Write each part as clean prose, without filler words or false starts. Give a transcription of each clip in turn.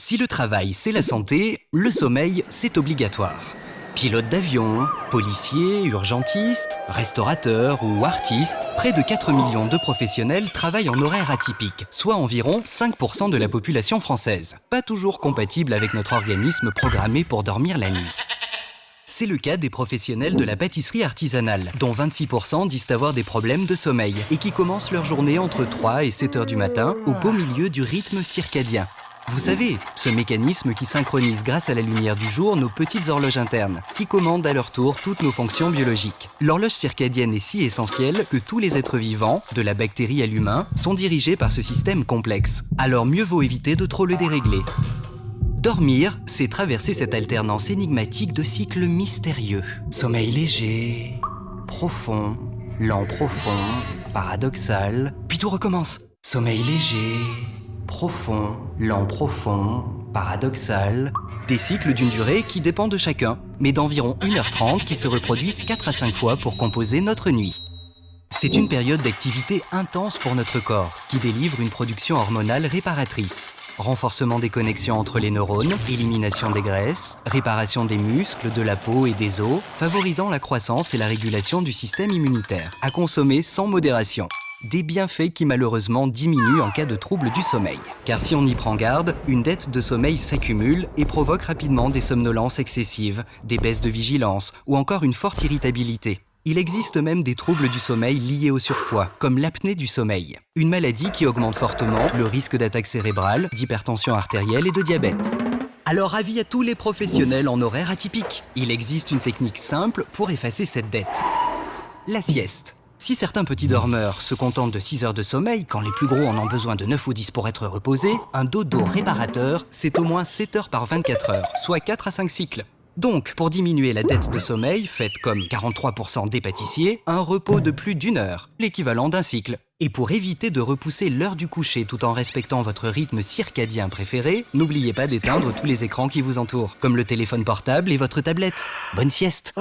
Si le travail, c'est la santé, le sommeil, c'est obligatoire. Pilotes d'avion, policiers, urgentistes, restaurateurs ou artistes, près de 4 millions de professionnels travaillent en horaire atypique, soit environ 5% de la population française. Pas toujours compatible avec notre organisme programmé pour dormir la nuit. C'est le cas des professionnels de la pâtisserie artisanale, dont 26% disent avoir des problèmes de sommeil et qui commencent leur journée entre 3 et 7 heures du matin, au beau milieu du rythme circadien. Vous savez, ce mécanisme qui synchronise grâce à la lumière du jour nos petites horloges internes, qui commandent à leur tour toutes nos fonctions biologiques. L'horloge circadienne est si essentielle que tous les êtres vivants, de la bactérie à l'humain, sont dirigés par ce système complexe. Alors mieux vaut éviter de trop le dérégler. Dormir, c'est traverser cette alternance énigmatique de cycles mystérieux. Sommeil léger, profond, lent profond, paradoxal, puis tout recommence. Sommeil léger, profond, lent profond, paradoxal. Des cycles d'une durée qui dépend de chacun, mais d'environ 1h30 qui se reproduisent 4 à 5 fois pour composer notre nuit. C'est une période d'activité intense pour notre corps, qui délivre une production hormonale réparatrice. Renforcement des connexions entre les neurones, élimination des graisses, réparation des muscles, de la peau et des os, favorisant la croissance et la régulation du système immunitaire, à consommer sans modération. Des bienfaits qui malheureusement diminuent en cas de trouble du sommeil. Car si on y prend garde, une dette de sommeil s'accumule et provoque rapidement des somnolences excessives, des baisses de vigilance ou encore une forte irritabilité. Il existe même des troubles du sommeil liés au surpoids, comme l'apnée du sommeil. Une maladie qui augmente fortement le risque d'attaque cérébrale, d'hypertension artérielle et de diabète. Alors avis à tous les professionnels en horaire atypique. Il existe une technique simple pour effacer cette dette. La sieste. Si certains petits dormeurs se contentent de 6 heures de sommeil, quand les plus gros en ont besoin de 9 ou 10 pour être reposés, un dodo réparateur, c'est au moins 7 heures par 24 heures, soit 4 à 5 cycles. Donc, pour diminuer la dette de sommeil, faites comme 43% des pâtissiers, un repos de plus d'1 heure, l'équivalent d'un cycle. Et pour éviter de repousser l'heure du coucher tout en respectant votre rythme circadien préféré, n'oubliez pas d'éteindre tous les écrans qui vous entourent, comme le téléphone portable et votre tablette. Bonne sieste!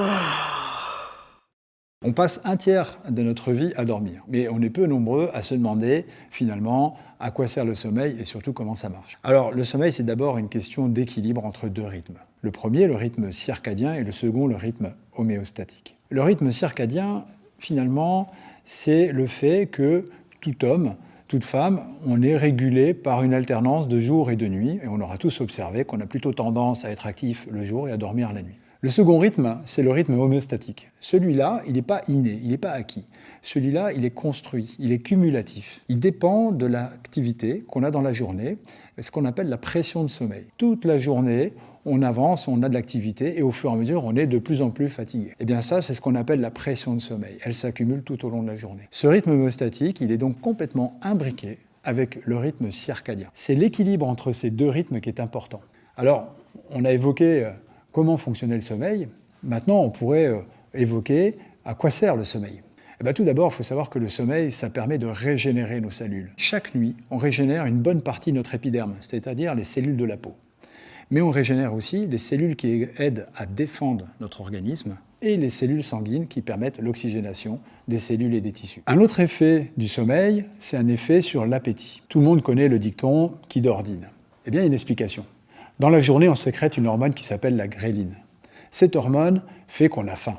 On passe un tiers de notre vie à dormir, mais on est peu nombreux à se demander, finalement, à quoi sert le sommeil et surtout comment ça marche. Alors, le sommeil, c'est d'abord une question d'équilibre entre deux rythmes. Le premier, le rythme circadien, et le second, le rythme homéostatique. Le rythme circadien, finalement, c'est le fait que tout homme, toute femme, on est régulé par une alternance de jour et de nuit, et on aura tous observé qu'on a plutôt tendance à être actif le jour et à dormir la nuit. Le second rythme, c'est le rythme homéostatique. Celui-là, il n'est pas inné, il n'est pas acquis. Celui-là, il est construit, il est cumulatif. Il dépend de l'activité qu'on a dans la journée, ce qu'on appelle la pression de sommeil. Toute la journée, on avance, on a de l'activité, et au fur et à mesure, on est de plus en plus fatigué. Et bien ça, c'est ce qu'on appelle la pression de sommeil. Elle s'accumule tout au long de la journée. Ce rythme homéostatique, il est donc complètement imbriqué avec le rythme circadien. C'est l'équilibre entre ces deux rythmes qui est important. Alors, on a évoqué comment fonctionnait le sommeil. Maintenant, on pourrait évoquer à quoi sert le sommeil. Eh bien, tout d'abord, il faut savoir que le sommeil, ça permet de régénérer nos cellules. Chaque nuit, on régénère une bonne partie de notre épiderme, c'est-à-dire les cellules de la peau. Mais on régénère aussi des cellules qui aident à défendre notre organisme et les cellules sanguines qui permettent l'oxygénation des cellules et des tissus. Un autre effet du sommeil, c'est un effet sur l'appétit. Tout le monde connaît le dicton « qui dort dîne ». Eh bien, il y a une explication. Dans la journée, on sécrète une hormone qui s'appelle la gréline. Cette hormone fait qu'on a faim.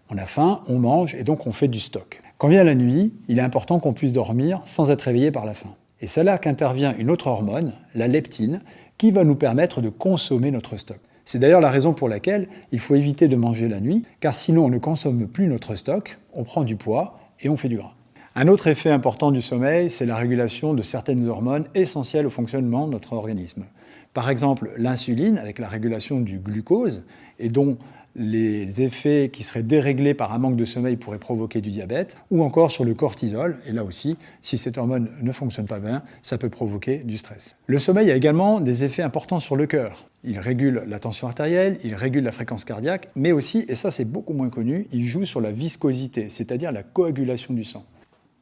On a faim, on mange et donc on fait du stock. Quand vient la nuit, il est important qu'on puisse dormir sans être réveillé par la faim. Et c'est là qu'intervient une autre hormone, la leptine, qui va nous permettre de consommer notre stock. C'est d'ailleurs la raison pour laquelle il faut éviter de manger la nuit, car sinon on ne consomme plus notre stock, on prend du poids et on fait du gras. Un autre effet important du sommeil, c'est la régulation de certaines hormones essentielles au fonctionnement de notre organisme. Par exemple, l'insuline, avec la régulation du glucose, et dont les effets qui seraient déréglés par un manque de sommeil pourraient provoquer du diabète, ou encore sur le cortisol, et là aussi, si cette hormone ne fonctionne pas bien, ça peut provoquer du stress. Le sommeil a également des effets importants sur le cœur. Il régule la tension artérielle, il régule la fréquence cardiaque, mais aussi, et ça c'est beaucoup moins connu, il joue sur la viscosité, c'est-à-dire la coagulation du sang.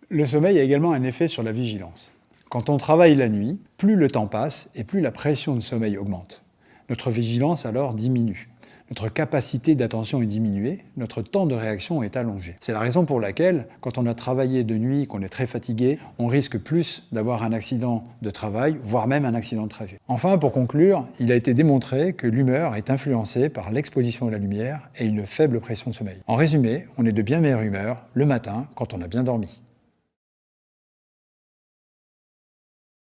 Le sommeil a également un effet sur la vigilance. Quand on travaille la nuit, plus le temps passe et plus la pression de sommeil augmente. Notre vigilance alors diminue. Notre capacité d'attention est diminuée, notre temps de réaction est allongé. C'est la raison pour laquelle, quand on a travaillé de nuit, qu'on est très fatigué, on risque plus d'avoir un accident de travail, voire même un accident de trajet. Enfin, pour conclure, il a été démontré que l'humeur est influencée par l'exposition à la lumière et une faible pression de sommeil. En résumé, on est de bien meilleure humeur le matin quand on a bien dormi.